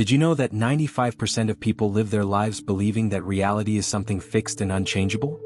Did you know that 95% of people live their lives believing that reality is something fixed and unchangeable?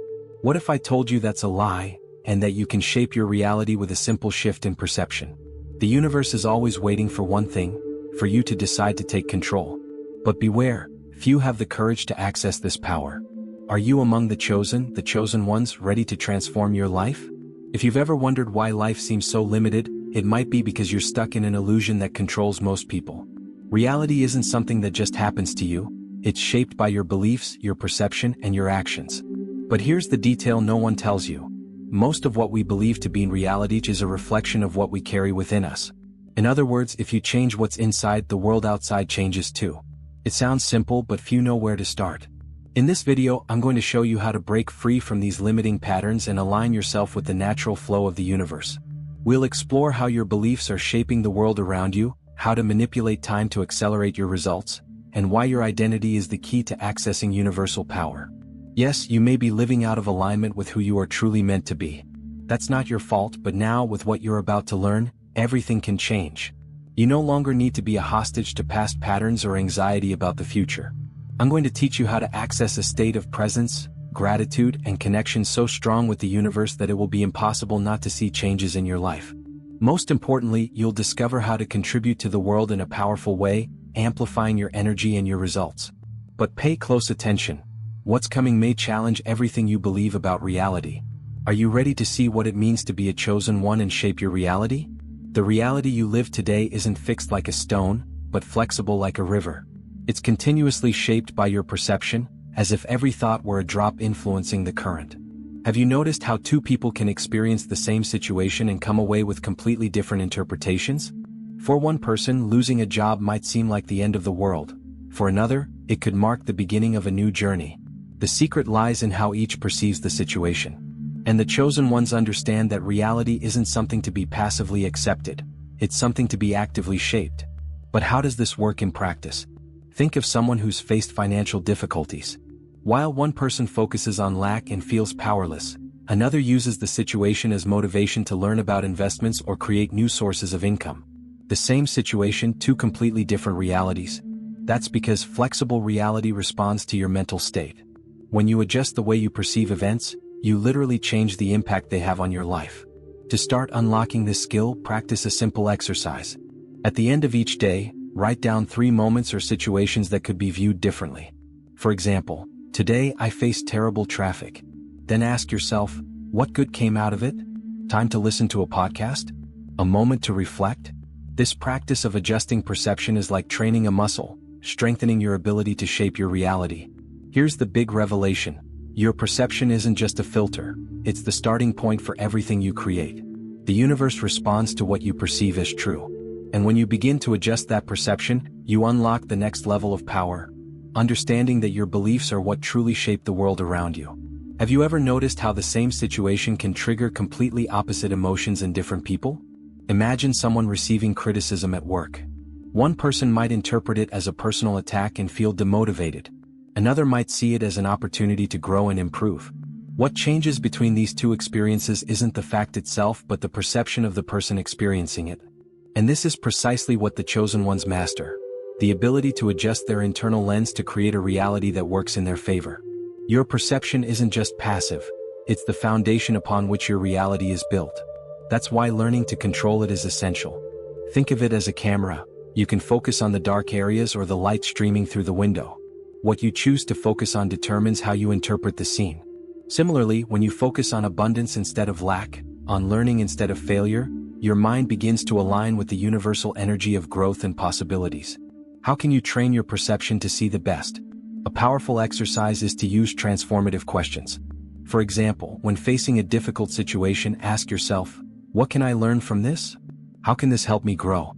What if I told you that's a lie, and that you can shape your reality with a simple shift in perception? The universe is always waiting for one thing, for you to decide to take control. But beware, few have the courage to access this power. Are you among the chosen ones ready to transform your life? If you've ever wondered why life seems so limited, it might be because you're stuck in an illusion that controls most people. Reality isn't something that just happens to you, it's shaped by your beliefs, your perception, and your actions. But here's the detail no one tells you. Most of what we believe to be in reality is a reflection of what we carry within us. In other words, if you change what's inside, the world outside changes too. It sounds simple, but few know where to start. In this video, I'm going to show you how to break free from these limiting patterns and align yourself with the natural flow of the universe. We'll explore how your beliefs are shaping the world around you, how to manipulate time to accelerate your results, and why your identity is the key to accessing universal power. Yes, you may be living out of alignment with who you are truly meant to be. That's not your fault, but now, with what you're about to learn, everything can change. You no longer need to be a hostage to past patterns or anxiety about the future. I'm going to teach you how to access a state of presence, gratitude, and connection so strong with the universe that it will be impossible not to see changes in your life. Most importantly, you'll discover how to contribute to the world in a powerful way, amplifying your energy and your results. But pay close attention. What's coming may challenge everything you believe about reality. Are you ready to see what it means to be a chosen one and shape your reality? The reality you live today isn't fixed like a stone, but flexible like a river. It's continuously shaped by your perception, as if every thought were a drop influencing the current. Have you noticed how two people can experience the same situation and come away with completely different interpretations? For one person, losing a job might seem like the end of the world. For another, it could mark the beginning of a new journey. The secret lies in how each perceives the situation. And the chosen ones understand that reality isn't something to be passively accepted. It's something to be actively shaped. But how does this work in practice? Think of someone who's faced financial difficulties. While one person focuses on lack and feels powerless, another uses the situation as motivation to learn about investments or create new sources of income. The same situation, two completely different realities. That's because flexible reality responds to your mental state. When you adjust the way you perceive events, you literally change the impact they have on your life. To start unlocking this skill, practice a simple exercise. At the end of each day, write down 3 moments or situations that could be viewed differently. For example, today I faced terrible traffic. Then ask yourself, what good came out of it? Time to listen to a podcast? A moment to reflect? This practice of adjusting perception is like training a muscle, strengthening your ability to shape your reality. Here's the big revelation. Your perception isn't just a filter, it's the starting point for everything you create. The universe responds to what you perceive as true. And when you begin to adjust that perception, you unlock the next level of power, understanding that your beliefs are what truly shape the world around you. Have you ever noticed how the same situation can trigger completely opposite emotions in different people? Imagine someone receiving criticism at work. One person might interpret it as a personal attack and feel demotivated. Another might see it as an opportunity to grow and improve. What changes between these two experiences isn't the fact itself, but the perception of the person experiencing it. And this is precisely what the chosen ones master. The ability to adjust their internal lens to create a reality that works in their favor. Your perception isn't just passive, it's the foundation upon which your reality is built. That's why learning to control it is essential. Think of it as a camera. You can focus on the dark areas or the light streaming through the window. What you choose to focus on determines how you interpret the scene. Similarly, when you focus on abundance instead of lack, on learning instead of failure, your mind begins to align with the universal energy of growth and possibilities. How can you train your perception to see the best? A powerful exercise is to use transformative questions. For example, when facing a difficult situation, ask yourself, what can I learn from this? How can this help me grow?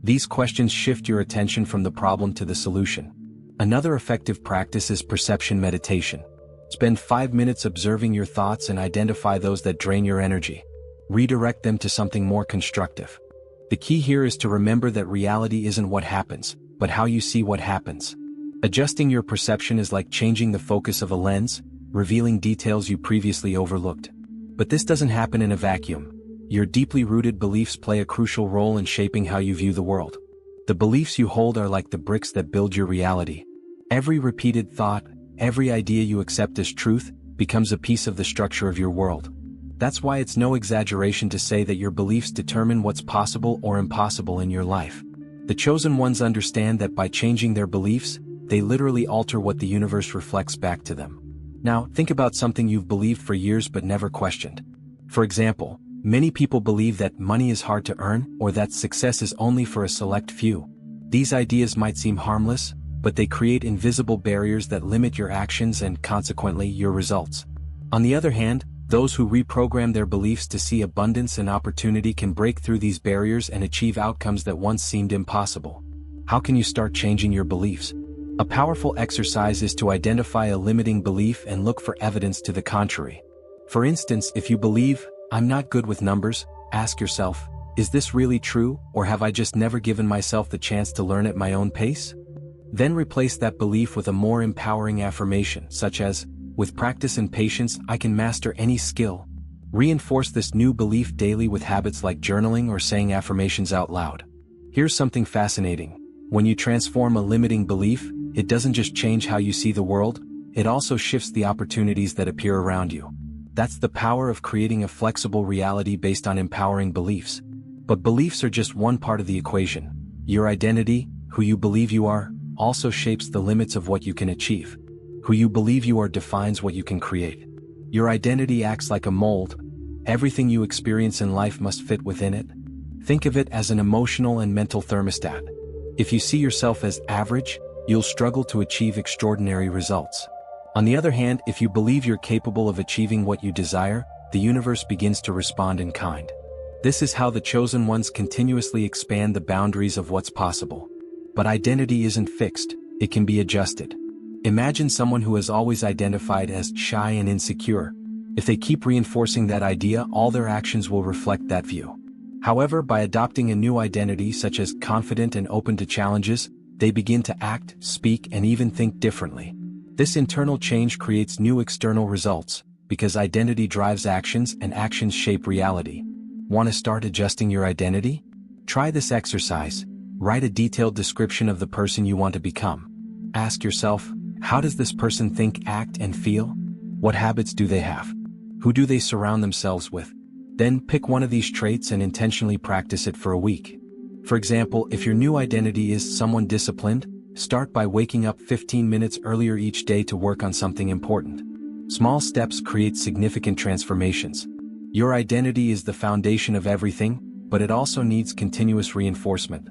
These questions shift your attention from the problem to the solution. Another effective practice is perception meditation. Spend 5 minutes observing your thoughts and identify those that drain your energy. Redirect them to something more constructive. The key here is to remember that reality isn't what happens, but how you see what happens. Adjusting your perception is like changing the focus of a lens, revealing details you previously overlooked. But this doesn't happen in a vacuum. Your deeply rooted beliefs play a crucial role in shaping how you view the world. The beliefs you hold are like the bricks that build your reality. Every repeated thought, every idea you accept as truth, becomes a piece of the structure of your world. That's why it's no exaggeration to say that your beliefs determine what's possible or impossible in your life. The chosen ones understand that by changing their beliefs, they literally alter what the universe reflects back to them. Now, think about something you've believed for years but never questioned. For example, many people believe that money is hard to earn or that success is only for a select few. These ideas might seem harmless, but they create invisible barriers that limit your actions and consequently your results. On the other hand, those who reprogram their beliefs to see abundance and opportunity can break through these barriers and achieve outcomes that once seemed impossible. How can you start changing your beliefs? A powerful exercise is to identify a limiting belief and look for evidence to the contrary. For instance, if you believe, "I'm not good with numbers," ask yourself, "Is this really true, or have I just never given myself the chance to learn at my own pace?" Then replace that belief with a more empowering affirmation, such as, "With practice and patience, I can master any skill." Reinforce this new belief daily with habits like journaling or saying affirmations out loud. Here's something fascinating. When you transform a limiting belief, it doesn't just change how you see the world, it also shifts the opportunities that appear around you. That's the power of creating a flexible reality based on empowering beliefs. But beliefs are just one part of the equation. Your identity, who you believe you are, also shapes the limits of what you can achieve. Who you believe you are defines what you can create. Your identity acts like a mold. Everything you experience in life must fit within it. Think of it as an emotional and mental thermostat. If you see yourself as average, you'll struggle to achieve extraordinary results. On the other hand, if you believe you're capable of achieving what you desire, the universe begins to respond in kind. This is how the chosen ones continuously expand the boundaries of what's possible. But identity isn't fixed, it can be adjusted. Imagine someone who has always identified as shy and insecure. If they keep reinforcing that idea, all their actions will reflect that view. However, by adopting a new identity such as confident and open to challenges, they begin to act, speak, and even think differently. This internal change creates new external results, because identity drives actions and actions shape reality. Want to start adjusting your identity? Try this exercise. Write a detailed description of the person you want to become. Ask yourself, how does this person think, act, and feel? What habits do they have? Who do they surround themselves with? Then pick one of these traits and intentionally practice it for a week. For example, if your new identity is someone disciplined, start by waking up 15 minutes earlier each day to work on something important. Small steps create significant transformations. Your identity is the foundation of everything, but it also needs continuous reinforcement.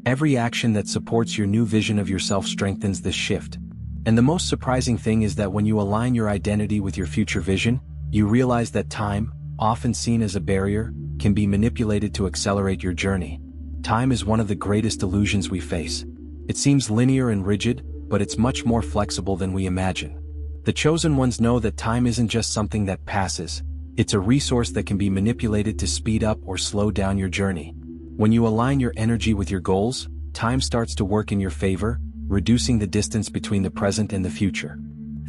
Every action that supports your new vision of yourself strengthens this shift. And the most surprising thing is that when you align your identity with your future vision, you realize that time, often seen as a barrier, can be manipulated to accelerate your journey. Time is one of the greatest illusions we face. It seems linear and rigid, but it's much more flexible than we imagine. The chosen ones know that time isn't just something that passes, it's a resource that can be manipulated to speed up or slow down your journey. When you align your energy with your goals, time starts to work in your favor, reducing the distance between the present and the future.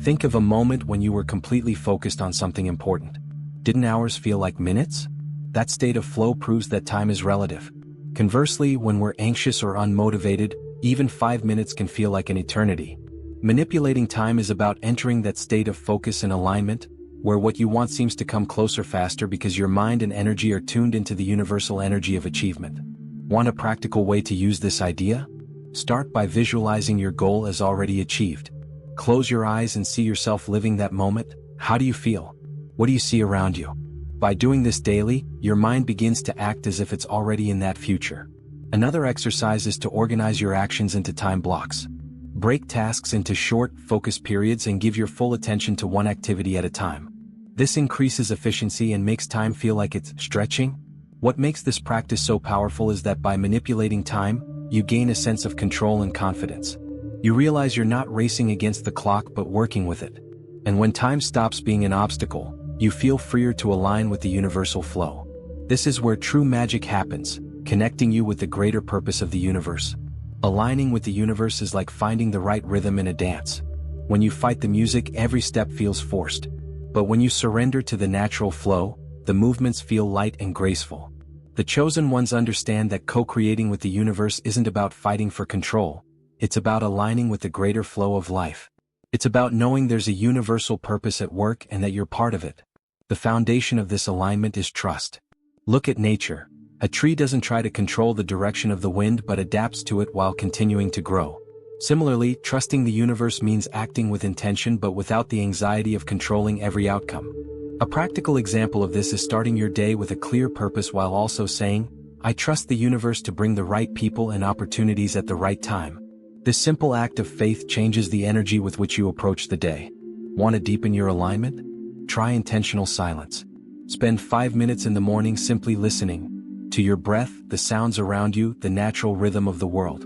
Think of a moment when you were completely focused on something important. Didn't hours feel like minutes? That state of flow proves that time is relative. Conversely, when we're anxious or unmotivated, even 5 minutes can feel like an eternity. Manipulating time is about entering that state of focus and alignment, where what you want seems to come closer faster because your mind and energy are tuned into the universal energy of achievement. Want a practical way to use this idea? Start by visualizing your goal as already achieved. Close your eyes and see yourself living that moment. How do you feel? What do you see around you? By doing this daily, your mind begins to act as if it's already in that future. Another exercise is to organize your actions into time blocks. Break tasks into short, focused periods and give your full attention to one activity at a time. This increases efficiency and makes time feel like it's stretching. What makes this practice so powerful is that by manipulating time, you gain a sense of control and confidence. You realize you're not racing against the clock but working with it. And when time stops being an obstacle, you feel freer to align with the universal flow. This is where true magic happens, connecting you with the greater purpose of the universe. Aligning with the universe is like finding the right rhythm in a dance. When you fight the music, every step feels forced. But when you surrender to the natural flow, the movements feel light and graceful. The chosen ones understand that co-creating with the universe isn't about fighting for control. It's about aligning with the greater flow of life. It's about knowing there's a universal purpose at work and that you're part of it. The foundation of this alignment is trust. Look at nature. A tree doesn't try to control the direction of the wind but adapts to it while continuing to grow. Similarly, trusting the universe means acting with intention but without the anxiety of controlling every outcome. A practical example of this is starting your day with a clear purpose while also saying, "I trust the universe to bring the right people and opportunities at the right time." This simple act of faith changes the energy with which you approach the day. Want to deepen your alignment? Try intentional silence. Spend 5 minutes in the morning simply listening to your breath, the sounds around you, the natural rhythm of the world.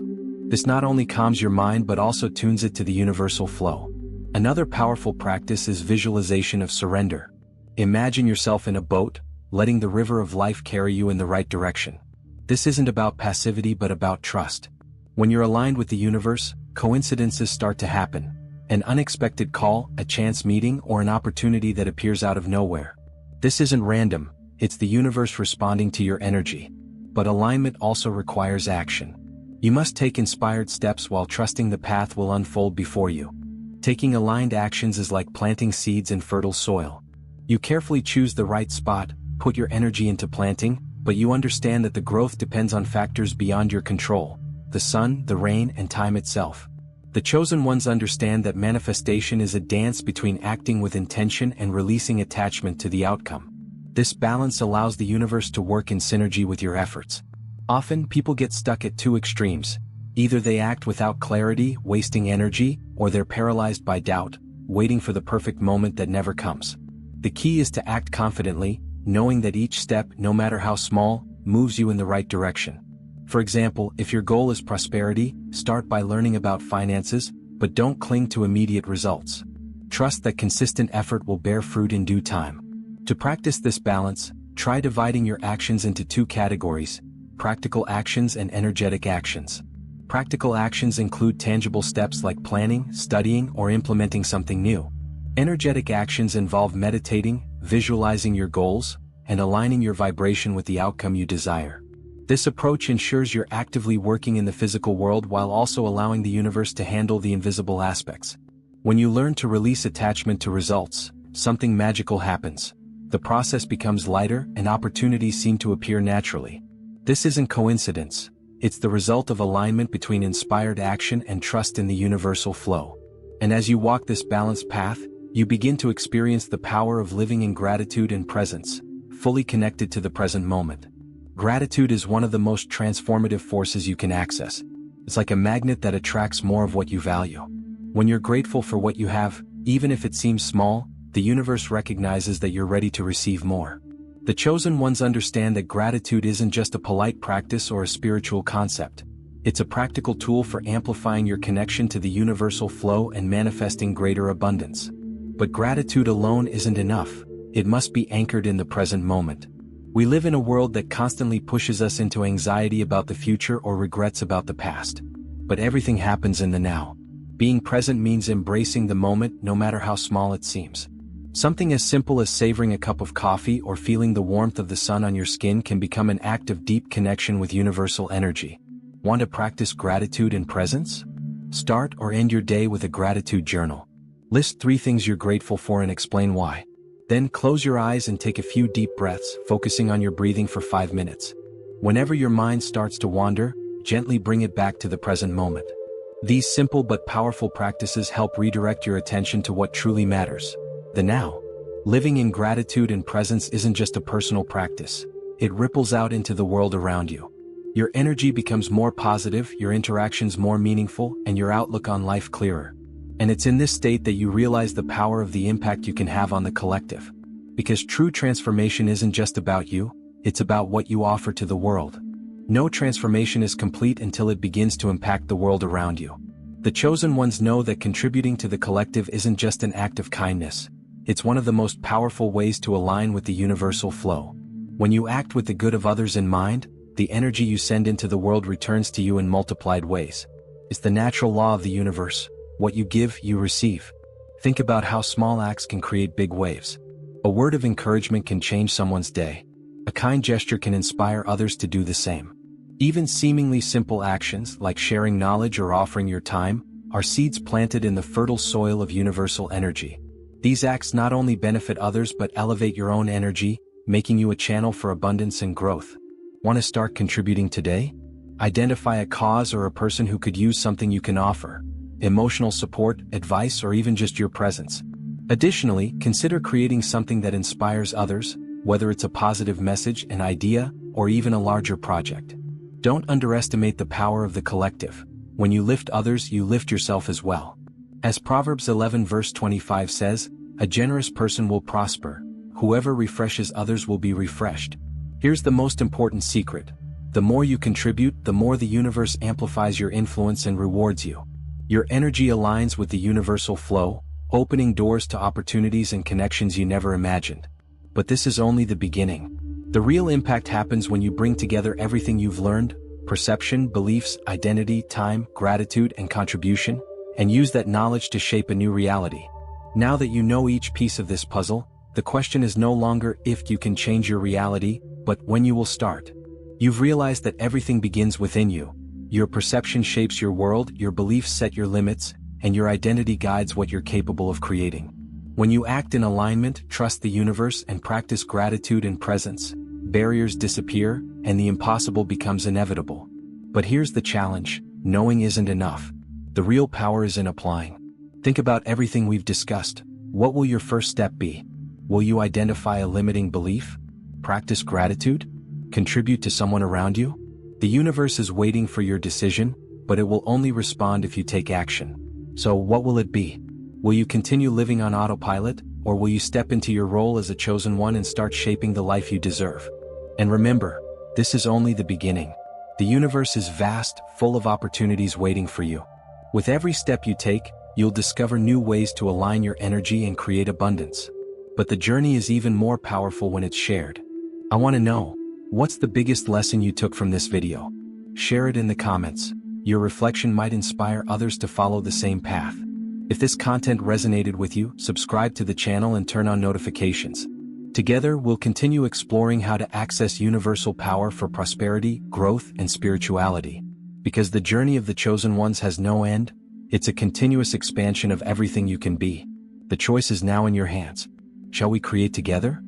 This not only calms your mind but also tunes it to the universal flow. Another powerful practice is visualization of surrender. Imagine yourself in a boat, letting the river of life carry you in the right direction. This isn't about passivity but about trust. When you're aligned with the universe, coincidences start to happen. An unexpected call, a chance meeting, or an opportunity that appears out of nowhere. This isn't random, it's the universe responding to your energy. But alignment also requires action. You must take inspired steps while trusting the path will unfold before you. Taking aligned actions is like planting seeds in fertile soil. You carefully choose the right spot, put your energy into planting, but you understand that the growth depends on factors beyond your control: the sun, the rain, and time itself. The chosen ones understand that manifestation is a dance between acting with intention and releasing attachment to the outcome. This balance allows the universe to work in synergy with your efforts. Often, people get stuck at two extremes. Either they act without clarity, wasting energy, or they're paralyzed by doubt, waiting for the perfect moment that never comes. The key is to act confidently, knowing that each step, no matter how small, moves you in the right direction. For example, if your goal is prosperity, start by learning about finances, but don't cling to immediate results. Trust that consistent effort will bear fruit in due time. To practice this balance, try dividing your actions into two categories: practical actions and energetic actions. Practical actions include tangible steps like planning, studying, or implementing something new. Energetic actions involve meditating, visualizing your goals, and aligning your vibration with the outcome you desire. This approach ensures you're actively working in the physical world while also allowing the universe to handle the invisible aspects. When you learn to release attachment to results, something magical happens. The process becomes lighter and opportunities seem to appear naturally. This isn't coincidence. It's the result of alignment between inspired action and trust in the universal flow. And as you walk this balanced path, you begin to experience the power of living in gratitude and presence, fully connected to the present moment. Gratitude is one of the most transformative forces you can access. It's like a magnet that attracts more of what you value. When you're grateful for what you have, even if it seems small, the universe recognizes that you're ready to receive more. The chosen ones understand that gratitude isn't just a polite practice or a spiritual concept. It's a practical tool for amplifying your connection to the universal flow and manifesting greater abundance. But gratitude alone isn't enough. It must be anchored in the present moment. We live in a world that constantly pushes us into anxiety about the future or regrets about the past. But everything happens in the now. Being present means embracing the moment, no matter how small it seems. Something as simple as savoring a cup of coffee or feeling the warmth of the sun on your skin can become an act of deep connection with universal energy. Want to practice gratitude and presence? Start or end your day with a gratitude journal. List 3 things you're grateful for and explain why. Then close your eyes and take a few deep breaths, focusing on your breathing for 5 minutes. Whenever your mind starts to wander, gently bring it back to the present moment. These simple but powerful practices help redirect your attention to what truly matters: the now. Living in gratitude and presence isn't just a personal practice. It ripples out into the world around you. Your energy becomes more positive, your interactions more meaningful, and your outlook on life clearer. And it's in this state that you realize the power of the impact you can have on the collective. Because true transformation isn't just about you, it's about what you offer to the world. No transformation is complete until it begins to impact the world around you. The chosen ones know that contributing to the collective isn't just an act of kindness. It's one of the most powerful ways to align with the universal flow. When you act with the good of others in mind, the energy you send into the world returns to you in multiplied ways. It's the natural law of the universe. What you give, you receive. Think about how small acts can create big waves. A word of encouragement can change someone's day. A kind gesture can inspire others to do the same. Even seemingly simple actions like sharing knowledge or offering your time are seeds planted in the fertile soil of universal energy. These acts not only benefit others but elevate your own energy, making you a channel for abundance and growth. Want to start contributing today? Identify a cause or a person who could use something you can offer: emotional support, advice, or even just your presence. Additionally, consider creating something that inspires others, whether it's a positive message, an idea, or even a larger project. Don't underestimate the power of the collective. When you lift others, you lift yourself as well. As Proverbs 11 verse 25 says, "A generous person will prosper. Whoever refreshes others will be refreshed." Here's the most important secret. The more you contribute, the more the universe amplifies your influence and rewards you. Your energy aligns with the universal flow, opening doors to opportunities and connections you never imagined. But this is only the beginning. The real impact happens when you bring together everything you've learned: perception, beliefs, identity, time, gratitude, and contribution, and use that knowledge to shape a new reality. Now that you know each piece of this puzzle, the question is no longer if you can change your reality, but when you will start. You've realized that everything begins within you. Your perception shapes your world, your beliefs set your limits, and your identity guides what you're capable of creating. When you act in alignment, trust the universe, and practice gratitude and presence, barriers disappear, and the impossible becomes inevitable. But here's the challenge: knowing isn't enough. The real power is in applying. Think about everything we've discussed. What will your first step be? Will you identify a limiting belief? Practice gratitude? Contribute to someone around you? The universe is waiting for your decision, but it will only respond if you take action. So what will it be? Will you continue living on autopilot, or will you step into your role as a chosen one and start shaping the life you deserve? And remember, this is only the beginning. The universe is vast, full of opportunities waiting for you. With every step you take, you'll discover new ways to align your energy and create abundance. But the journey is even more powerful when it's shared. I want to know, what's the biggest lesson you took from this video? Share it in the comments. Your reflection might inspire others to follow the same path. If this content resonated with you, subscribe to the channel and turn on notifications. Together, we'll continue exploring how to access universal power for prosperity, growth, and spirituality. Because the journey of the chosen ones has no end, it's a continuous expansion of everything you can be. The choice is now in your hands. Shall we create together?